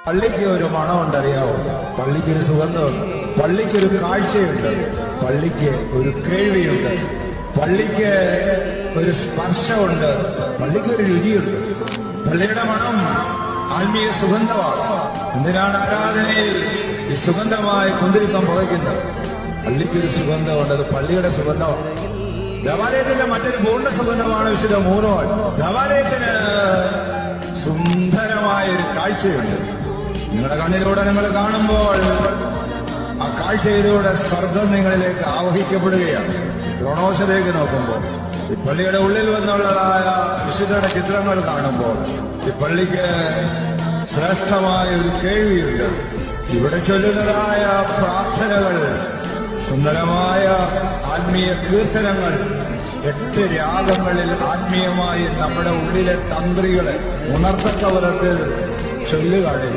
പള്ളിക്ക് ഒരു മണമുണ്ട്, അറിയാവോ? പള്ളിക്ക് ഒരു സുഗന്ധമുണ്ട്, പള്ളിക്കൊരു കാഴ്ചയുണ്ട്, പള്ളിക്ക് ഒരു കേൾവിയുണ്ട്, പള്ളിക്ക് ഒരു സ്പർശമുണ്ട്, പള്ളിക്കൊരു രുചിയുണ്ട്. പള്ളിയുടെ മണം ആത്മീയ സുഗന്ധമാണ്. എന്തിനാണ് ആരാധനയിൽ ഈ സുഗന്ധമായി കുന്തിരിക്കം പുകയ്ക്കുന്നത്? പള്ളിക്കൊരു സുഗന്ധമുണ്ട്, അത് പള്ളിയുടെ സുഗന്ധമാണ്. ദേവാലയത്തിന്റെ മറ്റൊരു പൂർണ്ണ സുഗന്ധമാണ് വിശുദ്ധ മൂന്നോൾ. ദേവാലയത്തിന് സുന്ദരമായ ഒരു കാഴ്ചയുണ്ട്. നിങ്ങളുടെ കണ്ണിലൂടെ നിങ്ങൾ കാണുമ്പോൾ ആ കാഴ്ചയിലൂടെ സ്വർഗം നിങ്ങളിലേക്ക് ആവഹിക്കപ്പെടുകയാണ്. ക്രോണോസിലേക്ക് നോക്കുമ്പോൾ, ഈ പള്ളിയുടെ ഉള്ളിൽ വന്നുള്ളതായ വിശുദ്ധയുടെ ചിത്രങ്ങൾ കാണുമ്പോൾ, ഈ പള്ളിക്ക് ശ്രേഷ്ഠമായ ഒരു കേൾവിയുണ്ട്. ഇവിടെ ചൊല്ലുന്നതായ പ്രാർത്ഥനകൾ, സുന്ദരമായ ആത്മീയ കീർത്തനങ്ങൾ, 8 രാഗങ്ങളിൽ ആത്മീയമായി നമ്മുടെ ഉള്ളിലെ തന്ത്രികളെ ഉണർത്തക്ക വിധത്തിൽ ചൊല്ലുകയാണ്.